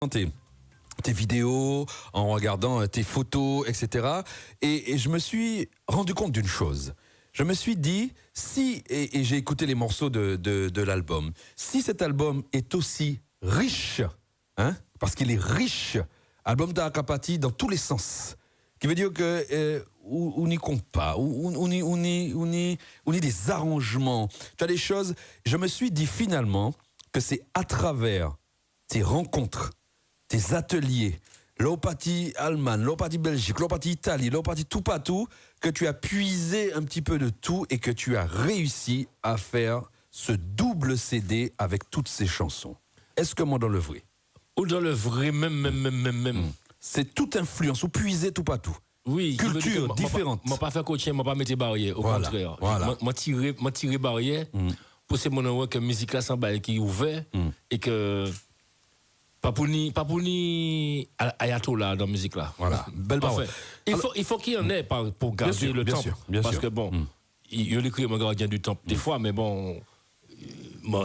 tes vidéos, en regardant tes photos, etc. Et je me suis rendu compte d'une chose. Je me suis dit, et j'ai écouté les morceaux de l'album, si cet album est aussi riche, parce qu'il est riche, album d'Akapati dans tous les sens, qui veut dire que on n'y compte pas, on y des arrangements, tu as des choses. Je me suis dit finalement que c'est à travers tes rencontres, tes ateliers, l'Opathie Allemagne, l'Opathie Belgique, l'Opathie Italie, l'Opathie tout partout, que tu as puisé un petit peu de tout et que tu as réussi à faire ce double CD avec toutes ces chansons. Est-ce que moi dans le vrai? Ou dans le vrai, même. C'est toute influence, ou puiser tout partout. Oui, culture différente. Moi pas faire coaching, moi pas mettre barrière, au contraire. Moi tirer barrière pour ces moments que musique là sans bail qui est ouvert et que pas pour ni ayatollah dans la musique là. Voilà, belle parole. Il faut qu'il y en ait pour garder le temple. Parce que bon, il écrit mon gardien du temple des fois, mais bon,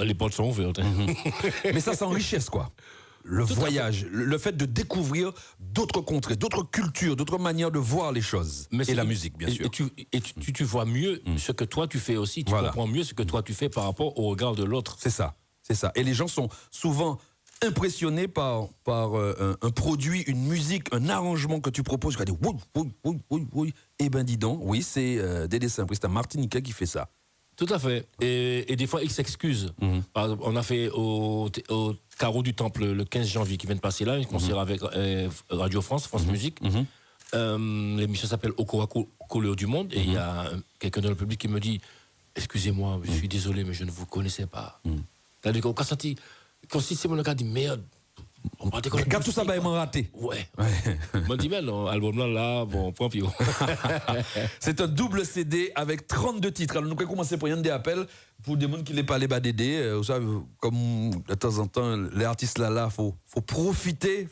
les portes sont ouvertes. Mais ça, c'est en richesse, quoi. Le voyage, le fait de découvrir d'autres contrées, d'autres cultures, d'autres manières de voir les choses. Et la musique, bien sûr. Et tu vois mieux ce que toi tu fais aussi. Tu comprends mieux ce que toi tu fais par rapport au regard de l'autre. C'est ça. Et les gens sont souvent impressionné par un produit, une musique, un arrangement que tu proposes. Tu vas dire oui. Eh ben dis donc, oui, c'est Dédé Saint-Prix, c'est un Martiniquais qui fait ça. Tout à fait. Et des fois, il s'excuse. Par exemple, on a fait au Carreau du Temple le 15 janvier qui vient de passer là, un concert avec Radio France, France Musique. L'émission s'appelle Okora couleur du monde. Et il y a quelqu'un dans le public qui me dit « Excusez-moi, je suis désolé, mais je ne vous connaissais pas. » C'est-à-dire qu'on a senti... Quand si c'est mon cas, dit merde. Quand tout ça va être raté. Ouais. Je dis, mais non, album là, bon, point pio. C'est un double CD avec 32 titres. Alors, nous allons commencer par des appels pour des gens qui ne pas les Dédé. Vous savez, comme de temps en temps, les artistes là, faut profiter,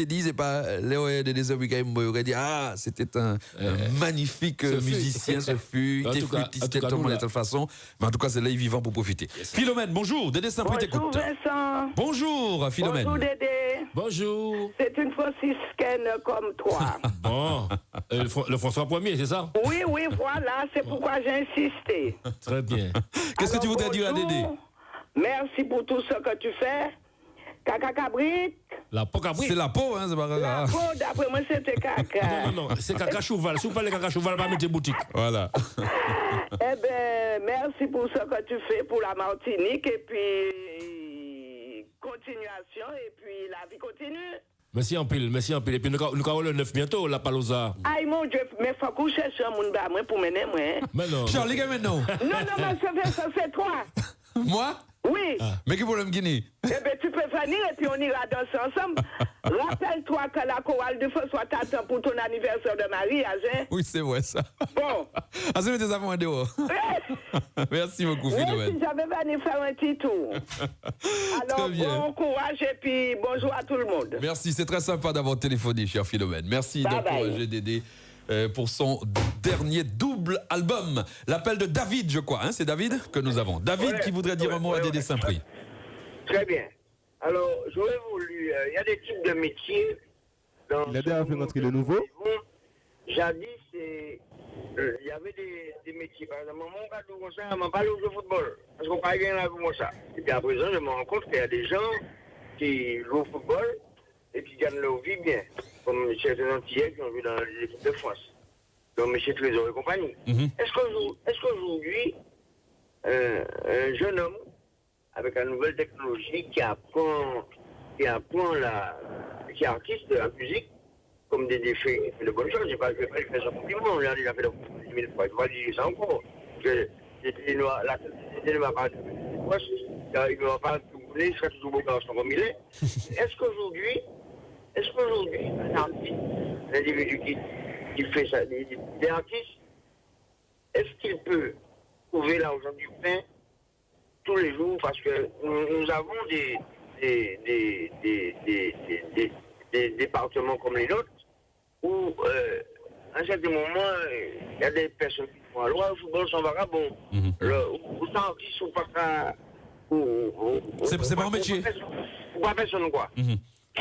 disent, et pas les Dédé week-end, aurait dit, c'était un magnifique musicien, ce fut, il était flûtiste, tout le monde de toute façon. Mais en tout cas, c'est là, il est vivant pour profiter. Philomène, bonjour, Dédé Saint-Prix t'écoute. Bonjour Vincent. Bonjour Philomène. Bonjour Dédé. Bonjour. C'est une franciscaine comme toi. Bon, le François Ier, c'est ça? Oui, voilà, c'est pourquoi j'ai insisté. Très bien. Qu'est-ce que tu voudrais dire à Dédé? Merci pour tout ce que tu fais. Caca cabrit. La peau cabrit. C'est la peau, c'est pas grave. La peau, d'après moi, c'était caca. Non, c'est caca cheval. Si vous parlez caca cheval, pas mettre boutique. Voilà. Eh bien, merci pour ce que tu fais pour la Martinique et puis continuation et puis la vie continue. Merci en pile. Et puis nous avons le 9 bientôt, la Palosa. Aïe mon Dieu, mais faut que je cherche un monde moi pour mener moi. Mais non. Charlie, maintenant. Non, mais c'est toi. Moi? Oui. Mais quel problème Guinée? Eh bien, tu peux venir et puis on ira danser ensemble. Rappelle-toi que la chorale de François t'attend pour ton anniversaire de mariage, hein? Oui, c'est vrai ça. Bon. C'est des affaires en dehors. Merci beaucoup, Philomène. Oui, j'avais venu faire un petit tour. Alors, bon courage et puis bonjour à tout le monde. Merci, c'est très sympa d'avoir téléphoné, cher Philomène. Merci d'encourager Dédé pour son dernier double album. L'appel de David, je crois. C'est David que nous avons. David qui voudrait dire un mot à Dédé Saint-Prix. Très bien. Alors, j'aurais voulu... Il y a des types de métiers... Il a déjà fait rentrer de nouveau. Jadis, il y avait des métiers. Par exemple, mon gars, comme ça, m'a parlé au football. Parce qu'on parle bien là comme ça. Et puis à présent, je me rends compte qu'il y a des gens qui jouent au football et qui gagnent leur vie bien. Comme certains Antillais qui ont vu dans l'équipe de France. Donc, M. Trésor et compagnie. Est-ce qu'aujourd'hui, un jeune homme avec la nouvelle technologie qui apprend qui est artiste de la musique, comme des défis, il fait de bonnes choses. Je ne vais pas lui faire son compliment. On l'a déjà fait 10 000 fois. Je ne vais pas dire ça encore. Il ne va pas bouler, il sera toujours beau garçon comme il est. Est-ce qu'aujourd'hui, un artiste, un individu qui fait ça, des artistes, est-ce qu'il peut trouver l'argent du pain tous les jours? Parce que nous avons des départements comme les nôtres où, à un certain moment, il y a des personnes qui font la loi, le football sont vagabonds. Autant qu'ils sont pas qu'à... C'est pas un métier. Ou pas personne, quoi.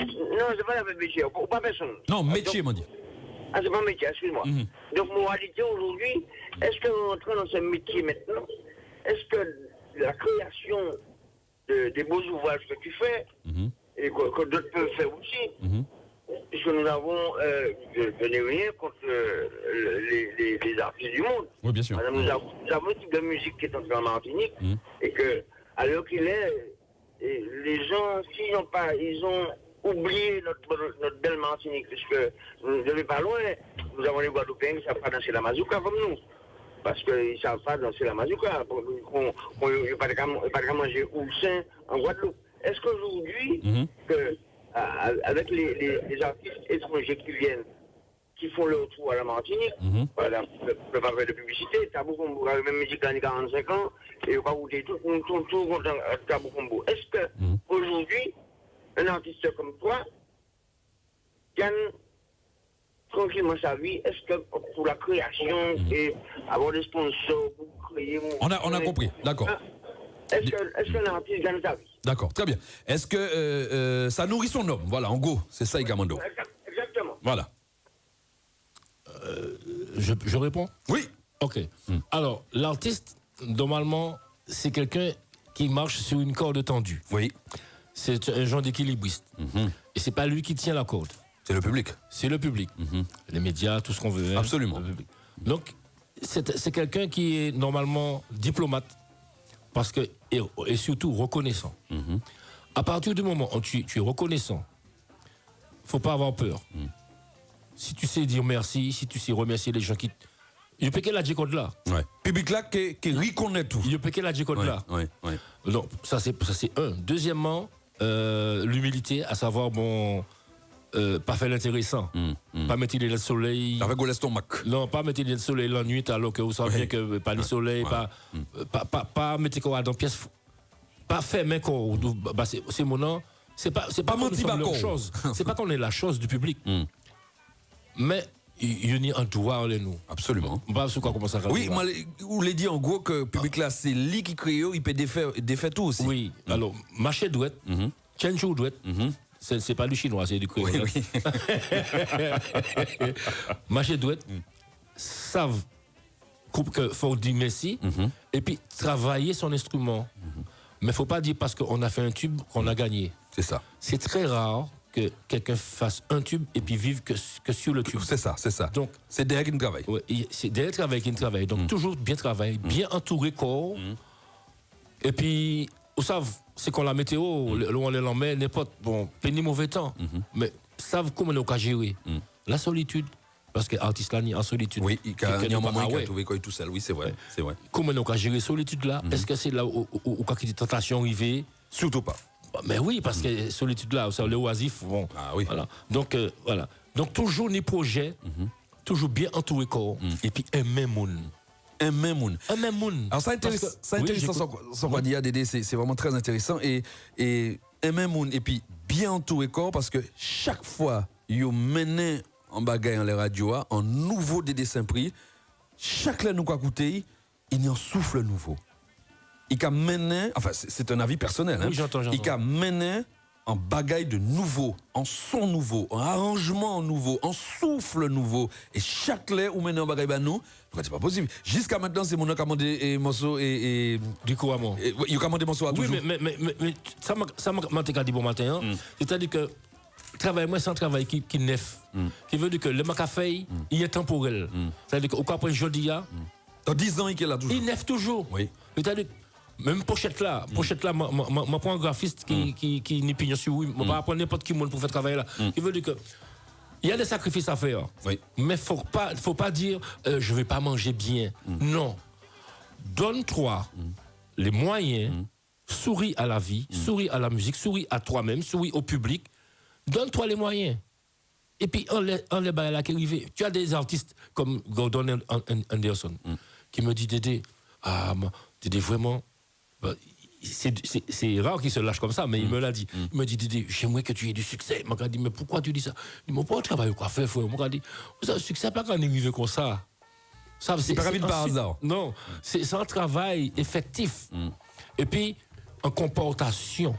Non, c'est pas la même métier, ou pas personne. Non, métier, m'a dit. Ah, c'est pas un métier, excuse-moi. Donc, moralité aujourd'hui, est-ce qu'on rentre dans ce métier maintenant? Est-ce que la création des beaux ouvrages que tu fais, et que d'autres peuvent faire aussi, puisque nous avons, je n'ai rien contre les artistes du monde. Oui, bien sûr. Nous avons un type de musique qui est entré en Martinique, et que, à l'heure qu'il est, les gens, s'ils n'ont pas, ils ont oublié notre belle Martinique, puisque nous ne sommes pas loin, nous avons les Guadeloupéens qui ne savent pas danser la mazouka comme nous. Parce qu'ils ne savent pas danser la mazouka. Ils ne pas qu'à manger oursin en Guadeloupe. Est-ce qu'aujourd'hui, avec les artistes étrangers qui viennent, qui font leur tour à la Martinique, voilà, ne peut pas faire de publicité, Tabou-Combo, même musique dans les 45 ans, et on va goûter tout contre Tabou-Combo. Est-ce qu'aujourd'hui, un artiste comme toi gagne tranquillement sa vie? Est-ce que pour la création et avoir des sponsors pour créer... On a compris, d'accord. Est-ce qu'un artiste gagne sa vie? D'accord, très bien. Est-ce que ça nourrit son homme? Voilà, en gros, c'est ça, Igamando. Exactement. Voilà. Je réponds? Oui. Ok. Alors, l'artiste, normalement, c'est quelqu'un qui marche sur une corde tendue. Oui. C'est un genre d'équilibriste. Et c'est pas lui qui tient la corde. C'est le public. C'est le public. Les médias, tout ce qu'on veut. Absolument. Donc, c'est quelqu'un qui est normalement diplomate parce que, et surtout reconnaissant. À partir du moment où tu es reconnaissant, faut pas avoir peur. Si tu sais dire merci, si tu sais remercier les gens qui... Je peux qu'elle a dit code là. Ouais. Public là qui reconnaît tout. Je peux qu'elle a dit code là. Ouais. Donc, ça c'est un. Deuxièmement, l'humilité, à savoir, bon, pas faire l'intéressant. Pas mettre le soleil. Avec l'estomac. Non, pas mettre le soleil la nuit alors que vous savez bien que pas le soleil, pas mettre quoi dans pièce. Pas faire mais quoi. C'est mon nom. C'est pas qu'on nous sommes leur chose. C'est pas qu'on est la chose du public. Mais il y a un droit en nous. Absolument. On va quoi comment ça va. Oui, vous l'avez dit en gros que le public là, c'est lui qui crée, il peut défaire tout aussi. Oui, alors, marché douette, Chenchou douette, c'est pas du chinois, c'est du créole. Oui. Marché douette, savent qu'il faut dire merci, et puis travailler son instrument. Mais il ne faut pas dire parce qu'on a fait un tube qu'on a gagné. C'est ça. C'est très rare que quelqu'un fasse un tube et puis vive que sur le tube. C'est ça. Donc, c'est derrière qu'il travaille. Ouais, c'est derrière travail qu'il travaille. Donc, toujours bien travailler, bien entouré corps. Et puis, vous savez, c'est qu'on la météo, on les met n'importe, bon, péni mauvais temps. Mais savent comment on a gérer. La solitude, parce que l'artiste là, en solitude. Oui, il y a un moment où il a trouvé tout seul. Oui, c'est vrai. Comment on a géré la solitude là? Est-ce que c'est là où quand il y a des tentations arrivées? Surtout pas. Mais oui, parce que solitude là, le oisif, bon. Ah oui. Voilà. Donc, voilà. Donc, toujours les projets, toujours bien entouré corps, et puis un même monde. Un même monde. Alors, ça intéresse sans quoi dire, Dédé, c'est vraiment très intéressant. Et un même monde, et puis bien entouré corps, parce que chaque fois, vous menez en bagaille en les radios, en nouveau Dédé Saint-Prix, chaque fois nous quoi écouter, il y a un souffle nouveau. Il a mené, enfin c'est un avis personnel, oui, j'entends. Il a mené en bagaille de nouveau, en son nouveau, en arrangement nouveau, en souffle nouveau. Et chaque lait où mené en bagaille ben nous, c'est pas possible. Jusqu'à maintenant, c'est mon qui a commandé morceaux et du coup à moi. Il a commandé morceaux à toujours. Oui, mais ça m'a dit bon matin. C'est-à-dire que travail sans travail qui neuf. Qui veut dire que le café, il est temporel. C'est-à-dire qu'au cas où jeudi, dans 10 ans, il est là toujours. Il neuf toujours. Oui. C'est-à-dire même pochette là, je prends un graphiste qui n'est pignon sur oui, je ne vais pas prendre n'importe qui pour faire travailler là. Il veut dire que il y a des sacrifices à faire, mais faut pas dire je vais pas manger bien. Non, donne-toi les moyens, souris à la vie, souris à la musique, souris à toi-même, souris au public, donne-toi les moyens. Et puis on les balles là qui arrivent. Tu as des artistes comme Gordon Anderson qui me dit Dédé, Dédé vraiment. C'est rare qu'il se lâche comme ça, mais il me l'a dit. Il me dit, Dédé, j'aimerais que tu aies du succès. Il m'a dit, mais pourquoi tu dis ça? Il m'a dit, pourquoi travailler quoi faire, frère? Il m'a dit, le succès, pas quand on est arrivé comme ça. C'est pas rapide par hasard. Non, c'est un travail effectif. Et puis, en comportation.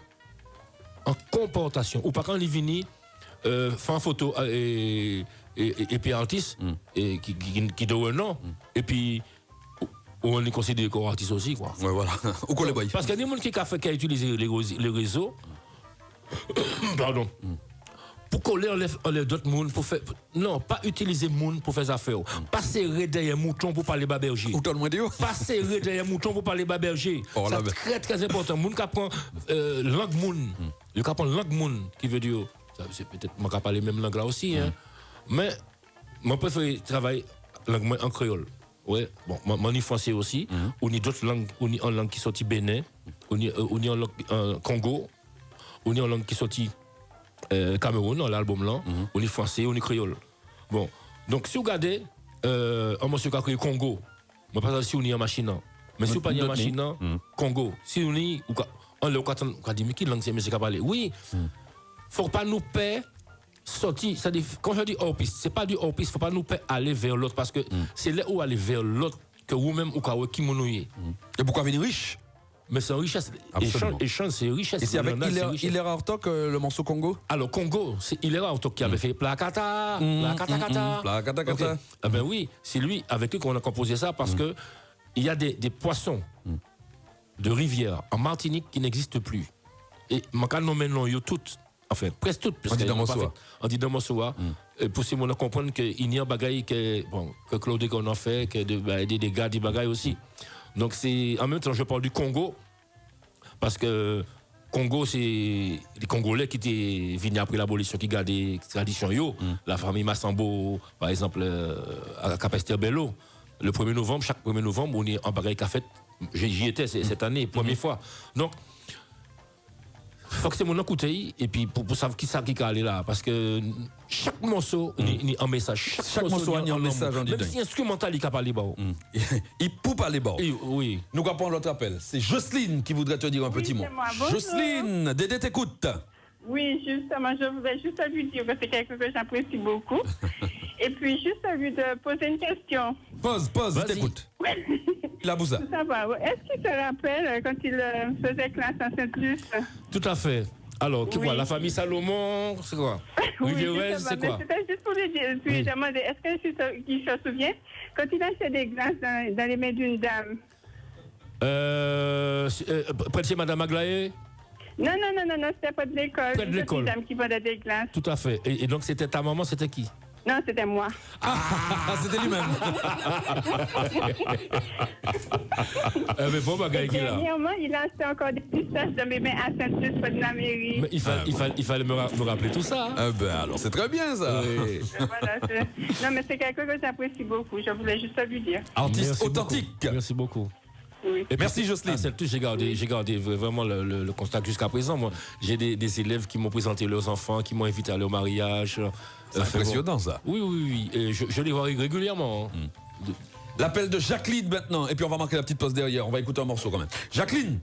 en comportation. Ou pas quand il vient, faire une photo et puis artiste, et qui donne un nom, et puis on est considéré comme artiste aussi, quoi. Ouais, voilà. Ou quoi les boys? Parce qu'il y a des gens qui a utilisé les réseaux, pardon, pour coller enlève d'autres monde pour faire. Non, pas utiliser monde pour faire des affaires. Pas serrer derrière mouton pour parler baberger. Ou tout le monde dit. Pas serrer derrière mouton pour parler baberger. Oh, C'est très très important. Moun qui apprend langue moun. Il apprend langue moun qui veut dire. C'est peut-être moi qui parle même langue là aussi. Hein. Mais moi préfère travailler langue en créole. Ouais, bon, moi en français aussi. On a d'autres langues, on a en langue qui sortit Bénin, on a en langue Congo, on a en langue qui sortit Cameroun dans l'album là, on est français, on est créole. Bon, donc si vous regardez un monsieur qui a créé Congo, moi pas si on est en machine, mais si vous pas en machine, Congo, si on est on a dit mais qui langue c'est monsieur qui a parlé? Oui, faut pas nous perdre. Sorti, c'est-à-dire, quand je dis hors piste, c'est pas du hors piste, faut pas nous faire aller vers l'autre parce que c'est là où aller vers l'autre que vous-même ou qui monouillez. Et pourquoi venir riche? Mais c'est une richesse. Échange, c'est une richesse. Et c'est avec Hilera Ortok le morceau Congo? Alors, Congo, c'est Hilera Ortok qui avait fait Plakata, Plakata. Plakata. Ah ben oui, c'est lui avec lui qu'on a composé ça parce que il y a des poissons de rivière en Martinique qui n'existent plus. Et je nomme non toutes. Enfin, presque toutes. On dit dans Mossoa. On dit dans Mossoa. Pour ces gens comprendre qu'il y a des bagailles que Claude qu'on a fait, que des dégâts, des bagailles aussi. Donc, c'est en même temps, je parle du Congo, parce que Congo, c'est les Congolais qui étaient venus après l'abolition, qui gardent des traditions. La famille Massambo, par exemple, à Capesterre Bello, le 1er novembre, chaque 1er novembre, on est en bagaille qu'a fait. J'y étais cette année, première fois. Donc, faut que c'est mon écouter et puis pour savoir qui ça qui aller là parce que chaque morceau il a un message chaque morceau a un message en même si instrumental il capable parler il peut parler bas oui nous allons prendre l'autre appel c'est Jocelyne qui voudrait te dire un petit mot. Jocelyne Dédé t'écoute. Oui, justement, je voulais juste lui dire que c'est quelque chose que j'apprécie beaucoup. Et puis, juste lui de poser une question. Pose, il t'écoute. La bousa. Ça va. Est-ce qu'il se rappelle quand il faisait classe à Saint-Luce? Tout à fait. Alors, tu vois, la famille Salomon, c'est quoi? Oui, c'est quoi? C'était juste pour lui dire, puis demander, est-ce qu'il se souvient quand il achetait des glaces dans les mains d'une dame? Près de chez Madame Aglaé? Non, c'était pas de l'école. Près de l'école. Une dame qui vendait des glaces. Tout à fait. Et donc, c'était ta maman, c'était qui? Non, c'était moi. C'était lui-même. Mais bon, bagaille qu'il a. Dernièrement, il a acheté encore des pistaches de mes mains à Saint-Luce, près de la mairie. Mais il fallait me rappeler tout ça. Alors, c'est très bien ça. Oui. Voilà, non, mais c'est quelque chose que j'apprécie beaucoup. Je voulais juste lui dire. Artiste Merci authentique. Beaucoup. Merci beaucoup. Oui. Et merci Jocelyne. J'ai gardé vraiment le contact jusqu'à présent. Moi, j'ai des élèves qui m'ont présenté leurs enfants, qui m'ont invité à leur mariage. C'est impressionnant ça. Oui. Et je les vois régulièrement. L'appel de Jacqueline maintenant. Et puis on va marquer la petite pause derrière. On va écouter un morceau quand même. Jacqueline.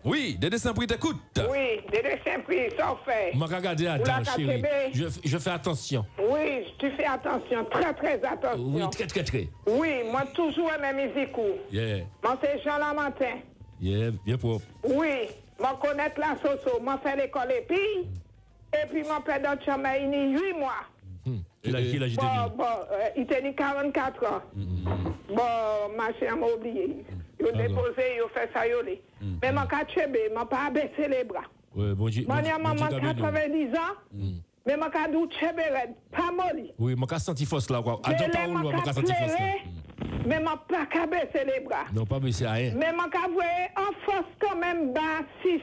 Oui, Dédé Saint-Prix t'écoute. Oui, Dédé Saint-Prix, ça fait. Je regarde attends, chérie. Je fais attention. Oui, tu fais attention, très attention. Oui, très. Oui, moi toujours aimé musique. Yeah. Moi c'est Jean Lamantin. Yeah, bien propre. Oui, moi connaître la soso, moi fait l'école et puis mon père dans Chama, il a 8 mois. Il a il a 44 ans. Bon, ma chère m'a oublié. Il a déposé, il a fait ça, mais mon cachébé, il m'a pas baissé les bras. Oui, bon Dieu. Mon maman 90 ans, mais mon cadou chébé, pas molli. Oui, mon cas senti force là, quoi. Adon pas ou mon cas senti force là. Mais mon pas baissé les bras. Non, pas baissé rien. Mais mon cas en force quand même bas, si.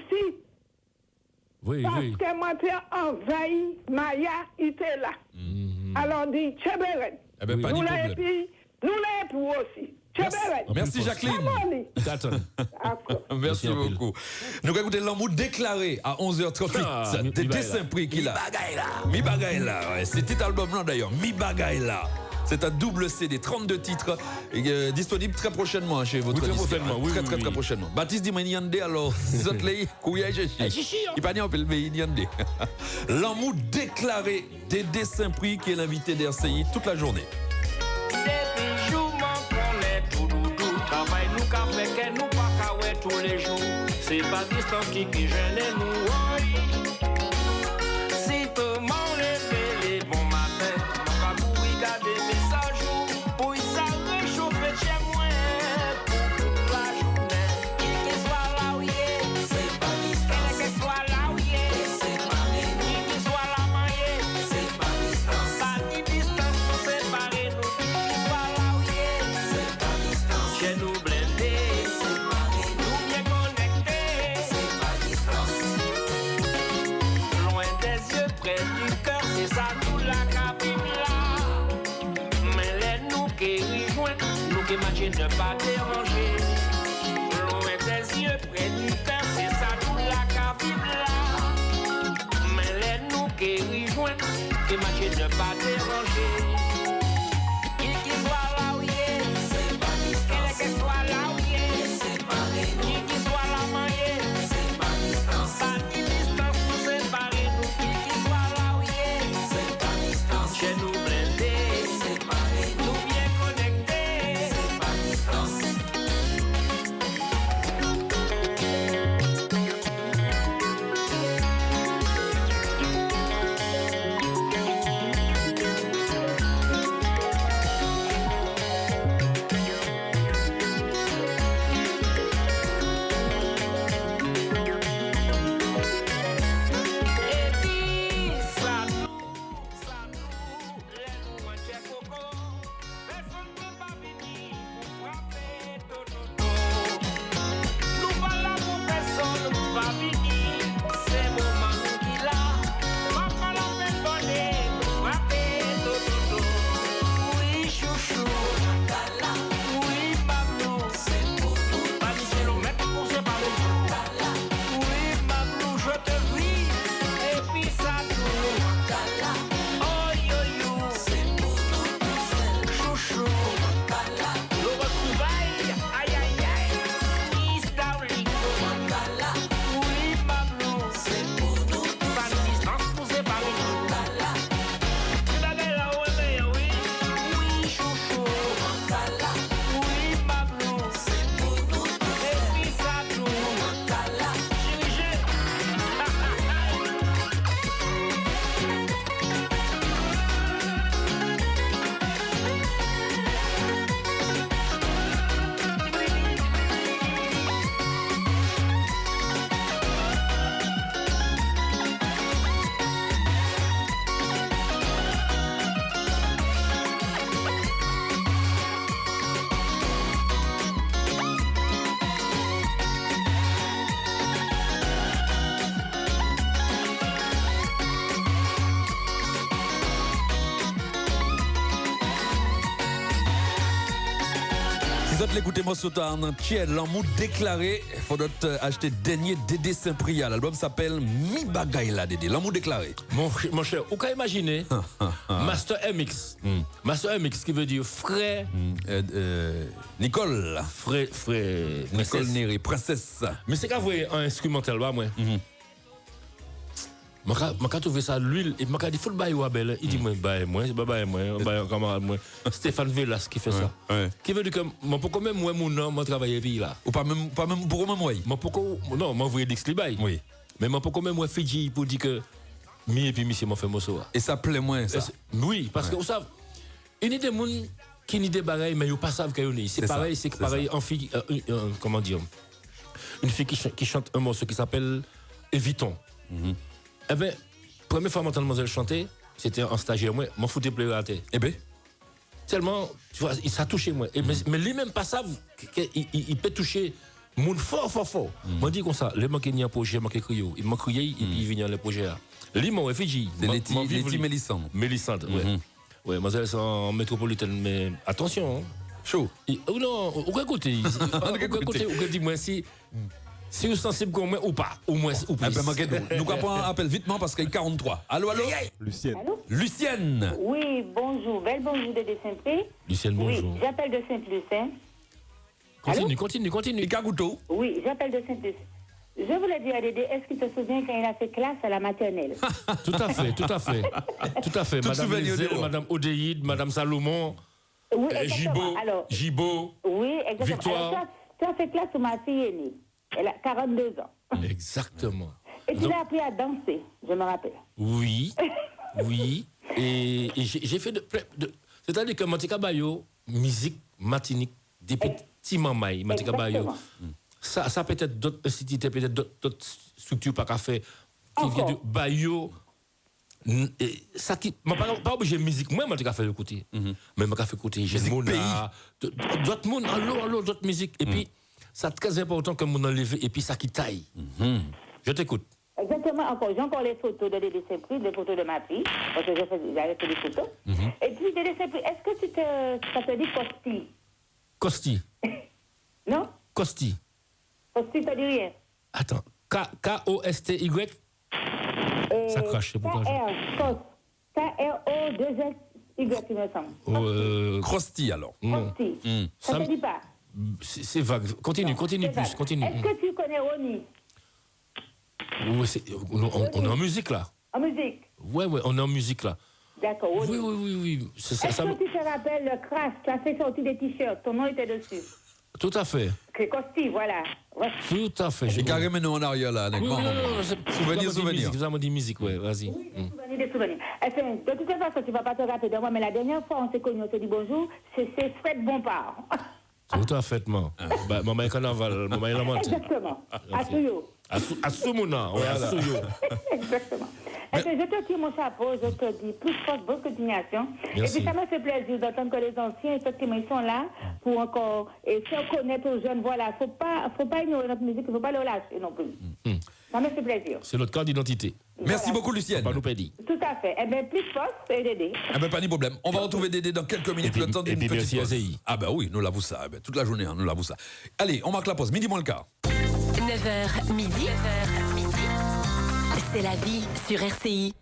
Oui. Parce que moi, j'ai envahi Maya, il était là. Alors, on dit, Tchéberet. Nous l'avons aussi. Tchéberet. Merci Jacqueline. Merci beaucoup. Nous allons écouter l'amour déclaré à 11h38. Dédé Saint-Prix qui l'a. Mi Bagaille là. C'est le titre album là d'ailleurs. Mi Bagaille là. C'est un double CD, 32 titres, disponible très prochainement chez votre prochainement, très prochainement. Baptiste dit, mais Nyande, alors, si vous êtes Kouya et il pas en pile, mais Nyande. L'amour déclaré Dédé Saint-Prix, qui est l'invité d'RCI toute la journée. Depuis jour, on est tout doudou. Travail nous qu'a fait que nous pas qu'à tous les jours. C'est pas distance qui gêne nous. du cœur, c'est ça tout la cabine là. Mais les nous qui rejoignent, nous qui matchons ne pas déranger. Loin des yeux, près du cœur, c'est ça tout la cabine là. Mais les nous qui rejoignent, qui matchons ne pas déranger. Qui soit là où il est, c'est pas distance. Qui soit là où il est, c'est pas réunion. Qui soit là où il est, c'est pas distance. Pas de distance pour séparer nous. Qui soit là où il est, c'est pas distance. Chez nous blindés, c'est pas réunion. Nous bien connectés, c'est pas distance. Et puis, ça nous, les nous un chèque coco. Personne ne peut pas venir pour frapper dodo. Nous pas là pour personne, nous pas venir. C'est moment nous qui là. Pas la peine bonnet pour frapper dodo. Oui, chouchou. Oui, Pablo. C'est pour nous. Pas 10 kilomètres pour séparer. Oui, Pablo, je te vis. Et puis ça nous. Oh yo yo. C'est pour nous tous. Chouchou. Le retrouvaille. Aïe aïe aïe. Miss Darling. Oui, Pablo. C'est pour nous tous. Pas de distance pour séparer. Tu bagues là où elle est, oui. Oui, chouchou. Oui, Pablo. C'est pour nous tous. Et puis ça nous. Dirigé. Si vous êtes l'écouter morceau en entier, l'amour déclaré, il faut acheter dernier Dédé Saint-Prial. L'album s'appelle Mi Bagay la Dédé, l'amour déclaré. Mon cher, vous pouvez imaginer Master MX. Master MX qui veut dire frère. Nicole. Frère. Nicole princesse. Néry, princesse. Mais c'est qu'à voir un instrumental, bah, moi. Je trouvé ça l'huile et je dit faut le bailler ou belle. Il dit moi c'est pas bailler moi, un camarade moi. Stéphane Velas qui fait ça. Ouais. Qui veut dire que moi pourquoi même moi mon nom moi travailler pays là. Ou pas même pour moi. Moi pourquoi non, moi voyez Dix Libay. Oui. Mais moi pourquoi même moi Fidji pour dire que mi et puis monsieur m'a fait morceau. Et ça plaît moins ça. Oui, parce que vous savez il y a des gens qui n'y des bagailles mais ils pas savent qu'il y a. C'est pareil, c'est pareil en fille comment dire. Une fille qui chante un morceau qui s'appelle Évitons. Eh bien, première fois que mademoiselle chantait, c'était en stagiaire, moi, m'en foutais plus la tête. Eh bien. Tellement, tu vois, ça touché moi. Mais lui même pas savent qu'il peut toucher monde fort. Moi dit comme ça, les manqué ni un projet, manqué crier, il m'a crié, il vient le projet là. Lui mon réfugié. C'est Letty Mélissande. Mélissande, ouais. Ouais, mademoiselle c'est en métropolitaine, mais attention. Chaud. Non, au côté, au dit moi si vous êtes sensible comme moi ou pas, au moins ou plus. Nous avons un appel vitement parce qu'il y a 43. Allô. Lucienne. Allô? Lucienne. Oui, bonjour. Bel bonjour de Saint-Pré. Lucienne, bonjour. Oui, j'appelle de Saint-Lucin. Continue. Et Kagouto. Oui, j'appelle de Saint-Lucin. Je voulais dire à Dédé, est-ce qu'il te souvient quand il a fait classe à la maternelle? Tout à fait. Madame Lézé, Madame Odéide, Madame Salomon, Oui, exactement. Gibaud, oui, exactement. Victoire. Alors, tu as fait classe sur ma fille aînée. Elle a 42 ans. Exactement. Et tu l'as appris à danser, je me rappelle. Oui. Et j'ai fait c'est-à-dire que Mantika Bayo, musique matinique, des petits mamailles, Mantika Bayo. Ça peut-être d'autres instituts, peut-être d'autres structures pas qu'à faire. Qui vient de Bayo. Ça qui pas obligé musique moi je fait le côté mais je fait côté j'ai Mona d'autres monde allô d'autres musique et puis ça très important que mon enlever et puis ça qui taille je t'écoute Exactement, encore. J'ai encore les photos de Dédé Saint-Prix, les photos de ma fille, parce que j'avais fait des photos. Et puis, Dédé Saint-Prix, est-ce que ça te dit Costi? Costi. Non? Costi. Costi, ça dit rien. Attends. K-O-S-T-Y. Ça crache, c'est pourquoi K-R-O-2-S-Y, il me semble. Crosti alors. Costi. Ça te dit pas? C'est vague. Continue plus. Est-ce que tu connais Ronnie? Oui, on est en musique là. En musique? Ouais, on est en musique là. D'accord, Ronnie. Oui. Est-ce que tu te rappelles le Crash? Tu as fait sortir des t-shirts, ton nom était dessus. Tout à fait. C'est Costi, voilà. Tout à fait. Et carrément nous en arrière là. Souvenir. Vous avez dit musique, ouais, vas-y. Oui, des souvenirs. Enfin, de toute façon, tu ne vas pas te rappeler de moi, mais la dernière fois, on s'est connus, on s'est dit bonjour, c'est Fred Bompard. Tout à fait, maman est carnaval, maman est la menthe. Exactement. À Souyo. À Soumouna, ouais, à Souyo. Exactement. Et puis, je te tire mon chapeau, je te dis plus forte, bonne continuation. Merci. Et puis, ça me fait plaisir d'entendre que les anciens, effectivement, ils sont là pour encore faire connaître aux jeunes. Voilà, faut pas ignorer notre musique, il ne faut pas le lâcher non plus. Ça me fait plaisir. C'est notre carte d'identité. Merci beaucoup, Lucienne. Pas nous pédir. Tout à fait. Eh bien, plus force, c'est Dédé. Ah ben pas de problème. On va retrouver Dédé dans quelques minutes. Le temps d'une petite merci pause. ACI. Ah ben oui, nous l'avons ça. Ah ben, toute la journée, nous l'avons ça. Allez, on marque la pause. Midi moins le quart. 9h midi. C'est la vie sur RCI.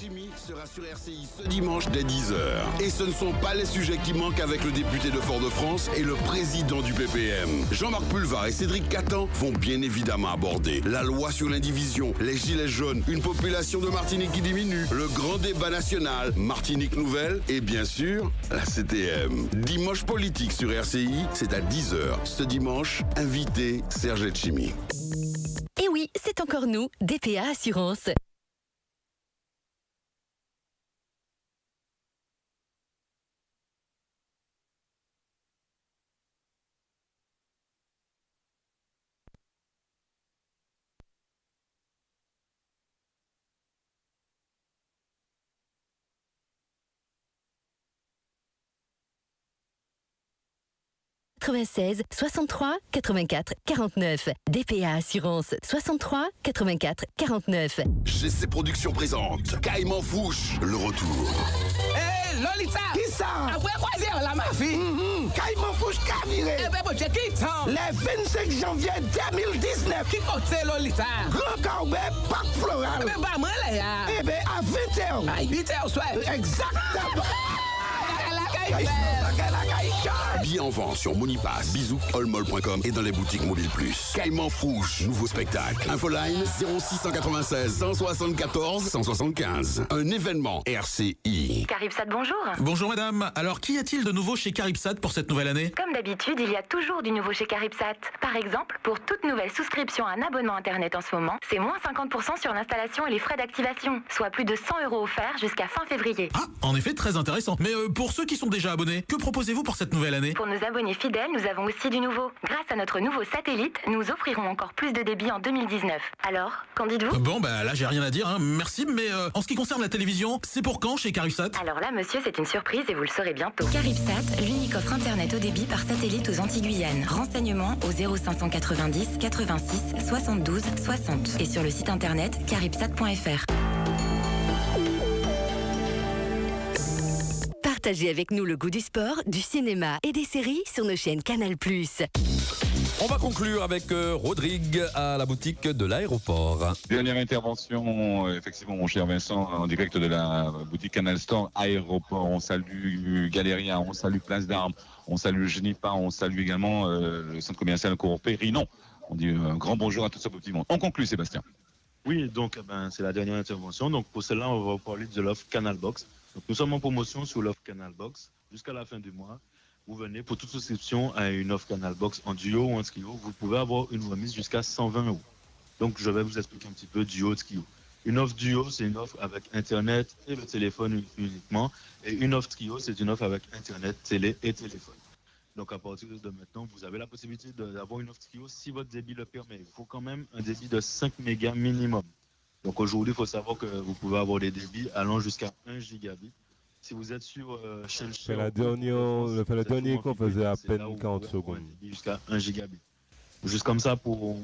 Chimie sera sur RCI ce dimanche dès 10h. Et ce ne sont pas les sujets qui manquent avec le député de Fort-de-France et le président du PPM. Jean-Marc Pulvar et Cédric Catan vont bien évidemment aborder la loi sur l'indivision, les gilets jaunes, une population de Martinique qui diminue, le grand débat national, Martinique nouvelle et bien sûr, la CTM. Dimanche politique sur RCI, c'est à 10h. Ce dimanche, invité Serge Etchimi. Et oui, c'est encore nous, DPA Assurance. « 96 63 84 49. DPA Assurance 63 84 49. GC Productions présente Caïman Fouche, le retour. Hey, Lolita! Qui ça? Après quoi dire la mafie? Caïman Fouche qu'a viré. Eh ben, bon, j'ai qui temps? Le 25 janvier 2019. Qui côté Lolita? Grand Caoubé, Parc Floral. Eh ben, bah, moi, là, ya. Eh ben, à 20h. À 8h, soit. Exactement. Billets en vente sur Monipass, Bizouk, Allmall.com et dans les boutiques Mobile Plus. Caïman Fouche, nouveau spectacle. Infoline 0696 174 175. Un événement RCI. Caripsat, bonjour. Bonjour madame. Alors, qu'y a-t-il de nouveau chez Caripsat pour cette nouvelle année? Comme d'habitude, il y a toujours du nouveau chez Caripsat. Par exemple, pour toute nouvelle souscription à un abonnement Internet en ce moment, c'est moins 50% sur l'installation et les frais d'activation, soit plus de 100 € offerts jusqu'à fin février. Ah, en effet, très intéressant. Mais pour ceux qui sont déjà abonnés, que proposez-vous pour cette nouvelle année? Pour nos abonnés fidèles, nous avons aussi du nouveau. Grâce à notre nouveau satellite, nous offrirons encore plus de débit en 2019. Alors, qu'en dites-vous? Bon, bah là, j'ai rien à dire, hein. Merci, mais en ce qui concerne la télévision, c'est pour quand chez Caripsat? Alors là, monsieur, c'est une surprise et vous le saurez bientôt. Caripsat, l'unique offre Internet haut débit par satellite aux Antilles-Guyane. Renseignements au 0590 86 72 60 et sur le site internet caripsat.fr. Partagez avec nous le goût du sport, du cinéma et des séries sur nos chaînes Canal+. On va conclure avec Rodrigue à la boutique de l'aéroport. Dernière intervention, effectivement, mon cher Vincent, en direct de la boutique Canal Store Aéroport. On salue Galéria, on salue Place d'Armes, on salue Genipa, on salue également le centre commercial Cour-Périnon. On dit un grand bonjour à tout ce petit monde. On conclut, Sébastien. Oui, donc c'est la dernière intervention. Donc pour cela, on va parler de l'offre Canal Box. Donc, nous sommes en promotion sur l'offre Canal Box jusqu'à la fin du mois. Vous venez pour toute souscription à une offre Canal Box en duo ou en trio, vous pouvez avoir une remise jusqu'à 120 €. Donc je vais vous expliquer un petit peu duo, trio. Une offre duo, c'est une offre avec Internet et le téléphone uniquement. Et une offre trio, c'est une offre avec Internet, télé et téléphone. Donc à partir de maintenant, vous avez la possibilité d'avoir une offre trio si votre débit le permet. Il faut quand même un débit de 5 mégas minimum. Donc aujourd'hui, il faut savoir que vous pouvez avoir des débits allant jusqu'à 1 gigabit. Si vous êtes sur Shell C'est le dernier qu'on faisait à peine 40 secondes. Jusqu'à 1 gigabit. Juste comme ça pour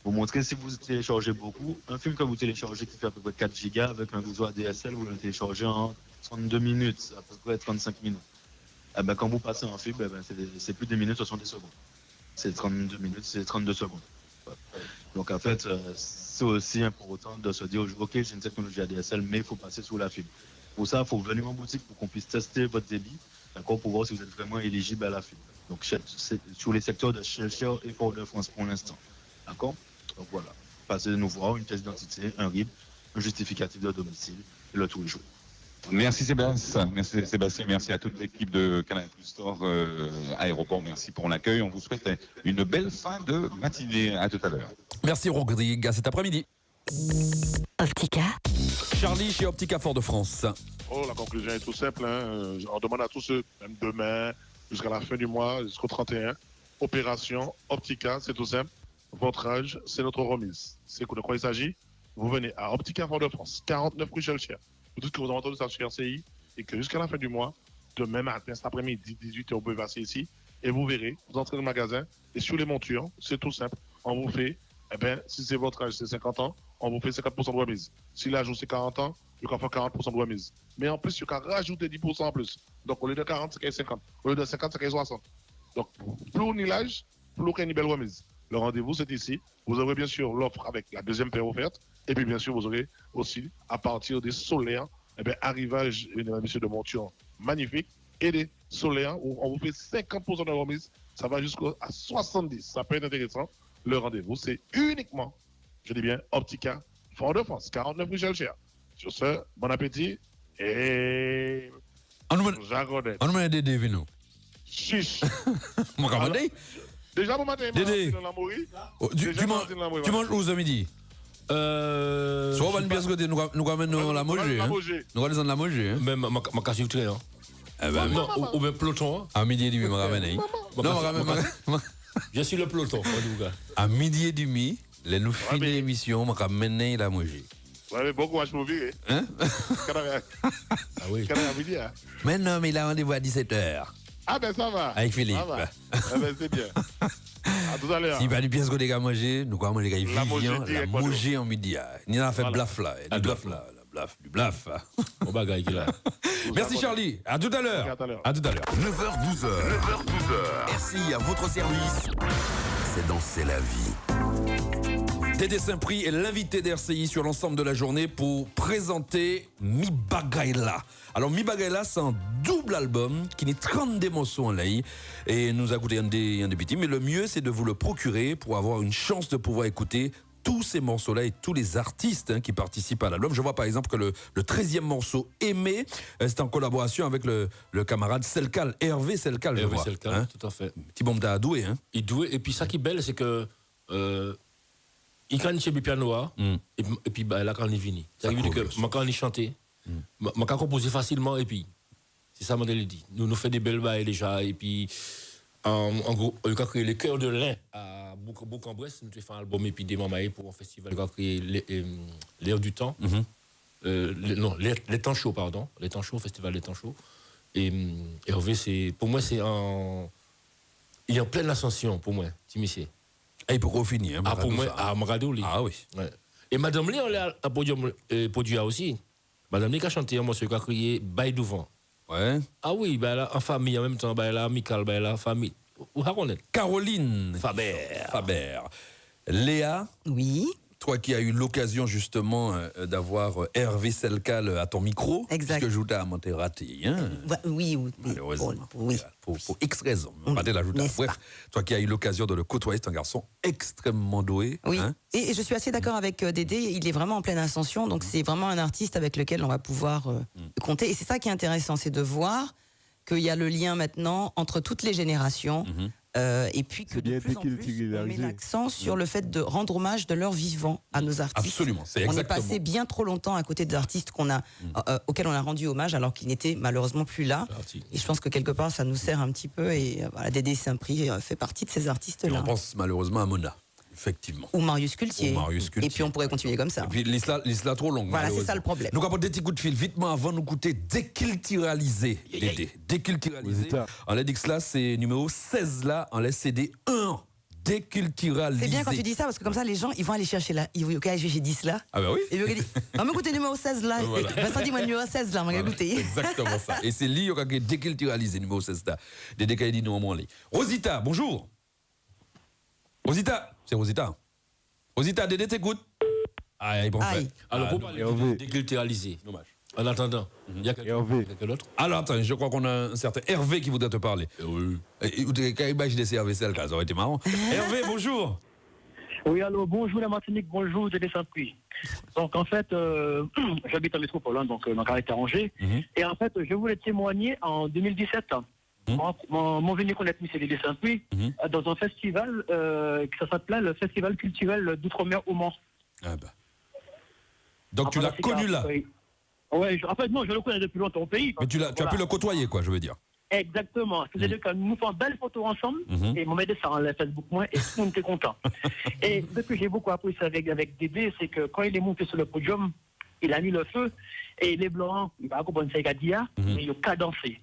vous montrer si vous téléchargez beaucoup. Un film que vous téléchargez qui fait à peu près 4 gigas avec un réseau ADSL, vous le téléchargez en 32 minutes, à peu près 35 minutes. Eh ben, quand vous passez en fibre, eh ben, c'est plus des minutes, 70 secondes. C'est 32 minutes, c'est 32 secondes. Donc en fait, c'est aussi important de se dire, ok, j'ai une technologie ADSL, mais il faut passer sous la fibre. Pour ça, il faut venir en boutique pour qu'on puisse tester votre débit, d'accord, pour voir si vous êtes vraiment éligible à la fibre. Donc c'est sur les secteurs de Shell et Fort-de-France pour l'instant. D'accord? Donc voilà, passez nous voir, une pièce d'identité, un RIB, un justificatif de domicile, et le tous les jours. Merci Sébastien, merci à toute l'équipe de Canal Plus Store Aéroport, merci pour l'accueil. On vous souhaite une belle fin de matinée. À tout à l'heure. Merci Rodrigue, à cet après-midi. Optica. Charlie chez Optica Fort-de-France. Oh, la conclusion est tout simple. On demande à tous ceux, même demain, jusqu'à la fin du mois, jusqu'au 31, opération Optica, c'est tout simple. Votre âge, c'est notre remise. C'est de quoi il s'agit? Vous venez à Optica Fort-de-France, 49 rue Chelcher. Vous dites que vous avez entendu ça sur RCI et que jusqu'à la fin du mois, demain matin, cet après-midi, 18h, vous pouvez passer ici et vous verrez, vous entrez dans le magasin et sur les montures, c'est tout simple. On vous fait, si c'est votre âge, c'est 50 ans, on vous fait 50% de remise. Si l'âge, c'est 40 ans, il faut faire 40% de remise. Mais en plus, il faut rajouter 10% en plus. Donc, au lieu de 40, c'est 50. Au lieu de 50, c'est 60. Donc, plus on y l'âge, plus on a une belle remise. Le rendez-vous, c'est ici. Vous aurez bien sûr l'offre avec la deuxième paire offerte. Et puis, bien sûr, vous aurez aussi, à partir des solaires, arrivage, monsieur, de monture magnifique. Et des solaires où on vous fait 50% de remise. Ça va jusqu'à 70. Ça peut être intéressant. Le rendez-vous, c'est uniquement, je dis bien, Optica Fort-de-France, 49 rue Chelcher. Sur ce, bon appétit et... On m'a dit Vino. Chiche. Mon camarade. Déjà, bon matin, Dédé. Tu manges où ce midi? Soit on va bien ce côté, nous ramènons la manger. Nous ramènons la manger. Même ma casse du hein. Non, ou même peloton. À midi et demi, je ramène. Non, je suis le peloton. À midi et demi, nous finissons l'émission, je ramène la manger. Ouais, bon courage pour virer. Hein? Ah oui. Mais non, mais il a rendez-vous à 17h. Ah ben ça va. Avec Philippe. Ah ben c'est bien. À tout à l'heure. S'il va du pièce que les gars manger, nous allons manger Vivian, la manger en midi. Il a fait blaf là. Du blaf là. Du blaf. Bon bagaille qu'il a. Merci Charlie. À tout à l'heure. À tout à l'heure. 9h12h. RCI à votre service. C'est dans C'est la vie. Dédé Saint-Prix est l'invité d'RCI sur l'ensemble de la journée pour présenter Mi Bagaila. Alors Mi Bagaila, c'est un double album qui n'est 32 morceaux en live et nous a coûté un des petits. Mais le mieux, c'est de vous le procurer pour avoir une chance de pouvoir écouter tous ces morceaux-là et tous les artistes qui participent à l'album. Je vois par exemple que le 13e morceau, Aimé, c'est en collaboration avec le camarade Selkal, Hervé Selkal. Hervé Selkal, tout à fait. Petit bombe doué. Il doué, et puis ça qui est belle, c'est que il quand il piano et puis là quand il vini. Ça veut dire que quand il chantait, je composé facilement et puis c'est ça modèle dit. Nous fait des belles bails déjà et puis en gros il a créé les Cœurs de Lin à Bourg-en-Bresse, nous avons fait un album et puis des mamailles pour un festival qui a créé l'air du temps. Les temps chauds pardon, les temps chauds, festival des temps chauds. Et Hervé c'est pour moi c'est il est en pleine ascension pour moi, Timissier. Et pour finir, pour moi, à Marado, ah oui. Ouais. Et Madame Lee, on l'a produit aussi. Madame Lee qui a chanté un morceau qui a crié Bail du vent. Ouais. Ah oui, ben là, en famille, en même temps, ben là, amical, ben là, famille. Où est-ce Caroline Faber. Léa. Oui. Toi qui as eu l'occasion justement d'avoir Hervé Selkal à ton micro. Exact. Parce que je t'ai monté raté. Hein? Oui. Malheureusement. Oui. Pour X raisons. Bref, toi qui as eu l'occasion de le côtoyer, c'est un garçon extrêmement doué. Oui. Hein? Et je suis assez d'accord avec Dédé. Il est vraiment en pleine ascension. Donc c'est vraiment un artiste avec lequel on va pouvoir compter. Et c'est ça qui est intéressant, c'est de voir qu'il y a le lien maintenant entre toutes les générations. Et puis que de plus en plus, on met l'accent sur le fait de rendre hommage de leur vivant à nos artistes. Absolument, c'est on exactement. est passé bien trop longtemps à côté d'artistes auxquels on a rendu hommage alors qu'ils n'étaient malheureusement plus là. Et je pense que quelque part, ça nous sert un petit peu. Et voilà, Dédé Saint-Prix fait partie de ces artistes-là. On pense malheureusement à Mona. Effectivement. Ou Marius Cultier. Et puis on pourrait continuer comme ça. Et puis l'isla trop longue. Voilà, c'est ça le problème. Nous avons des petits coups de fil vitement avant de nous coûter déculturalisé. Déculturalisé. On a dit que cela c'est numéro 16 là, on laisse CD 1. Déculturalisé. C'est bien quand tu dis ça parce que comme ça les gens ils vont aller chercher là. Ils vont aller chercher 10 là. Ah bah oui. Et ils vont dire on va écouter numéro 16 là. Voilà. Vincent dit moi numéro 16 là, on va écouter. Exactement ça. Et c'est lui qui a déculturalisé numéro 16 là. Dédé qui a dit nous en moins. Rosita, bonjour. Rosita, c'est Rosita. Rosita, Dédé t'écoute. Aïe, bon fait. Alors pour parler de déculturaliser. Dommage. En attendant, il y a quelqu'un d'autre. Alors attends, je crois qu'on a un certain Hervé qui voudrait te parler. Oui. Quand imaginer c'est Hervé, ça aurait été marrant. Hervé, bonjour. Oui, allô, bonjour la Martinique, bonjour Dédé Saint-Puy. Donc en fait, j'habite en métropole, donc dans Caractère Angers. Et en fait, je voulais témoigner en 2017. Mon venu connaître M. Dédé Saint-Puy dans un festival qui s'appelait le Festival culturel d'Outre-mer au Mans. Ah bah. Donc tu l'as connu là. Oui, en fait, non, je le connais depuis longtemps au pays. Mais tu as pu le côtoyer, quoi, je veux dire. Exactement. C'est-à-dire que nous faisons belles photos ensemble, et mon m'aide ça en Facebook, moi, et tout le monde était content. Et ce que j'ai beaucoup apprécié avec Dédé, c'est que quand il est monté sur le podium, il a mis le feu, et les blancs, il va comprendre ça, mais il a cadencé.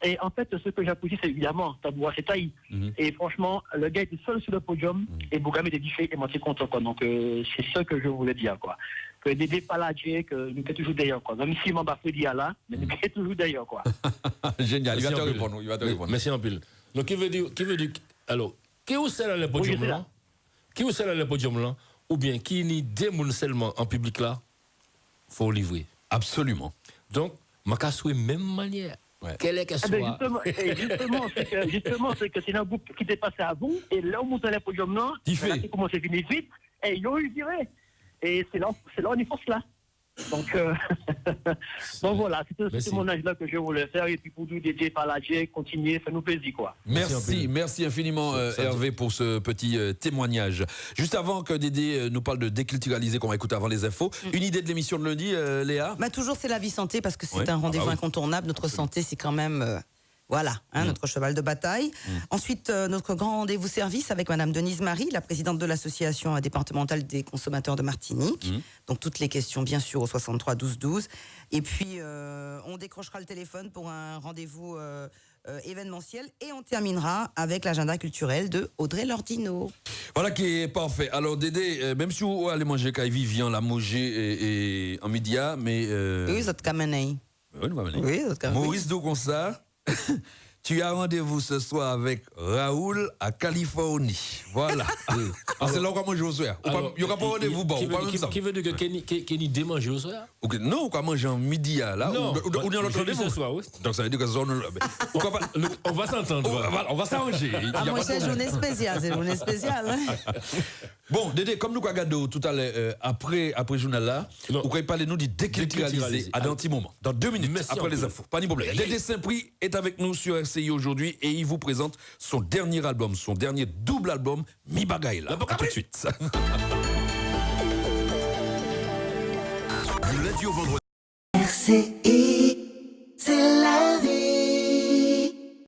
Et en fait, ce que j'apprécie, c'est évidemment, Taboua, c'est taille. Et franchement, le gars était seul sur le podium, et Bougam était différent, et moi, c'est content, quoi. Donc, c'est ce que je voulais dire, quoi. Que Dédé Paladje, que nous sommes toujours d'ailleurs, quoi. Même si mon bafoué dit là, mais nous sommes toujours d'ailleurs, quoi. Génial, il va te répondre. Merci en pile. Donc, qui veut dire, alors, qui est celle à le podium là? Qui est celle à le podium là? Ou bien qui n'y démontre seulement en public là? Faut livrer. Absolument. Donc, ma casse même manière. Quelle est qu'elle soit. Justement, c'est que c'est un groupe qui était passé à vous, et là, on monte à le podium là, qui commence à finir vite, et ils ont eu viré. Et c'est là on est force là. Donc voilà, c'est mon âge là que je voulais faire. Et puis pour nous Dédé Paladje, continuer, ça nous plaisir quoi. Merci infiniment Hervé pour ce petit témoignage. Juste avant que Dédé nous parle de déculturaliser qu'on va écouter avant les infos, une idée de l'émission de lundi, Léa? Toujours c'est la vie santé parce que c'est un rendez-vous incontournable. Notre santé c'est quand même... Voilà, notre cheval de bataille. Ensuite, notre grand rendez-vous service avec Madame Denise Marie, la présidente de l'association départementale des consommateurs de Martinique. Donc toutes les questions, bien sûr, au 63 12 12. Et puis, on décrochera le téléphone pour un rendez-vous événementiel et on terminera avec l'agenda culturel de Audrey Lordino. Voilà qui est parfait. Alors Dédé, même si vous allez manger quand Vivian l'a mangé et en média, mais... Oui, vous êtes camené. Oui, Maurice Doconsa. Tu as rendez-vous ce soir avec Raoul à Californie. Voilà. C'est là qu'on va manger au soir. Il n'y aura pas rendez-vous bon. Qui veut dire que Kenny démange au soir? Non, on va manger en midi là. Non, on est en autre rendez-vous. Donc ça veut dire que on va s'entendre. On va s'arranger. Moi, c'est journée spéciale. C'est journée spéciale. Bon, Dédé, comme nous avons regardé tout à l'heure, après le journal là, vous pouvez parler nous du déculturaliser à un petit moment, dans 2 minutes, après les infos. Pas de problème. Dédé Saint-Prix est avec nous sur RCI aujourd'hui et il vous présente son dernier album, son dernier double album, Mi Bagaille là. À tout de suite. Du lundi au vendredi. RCI.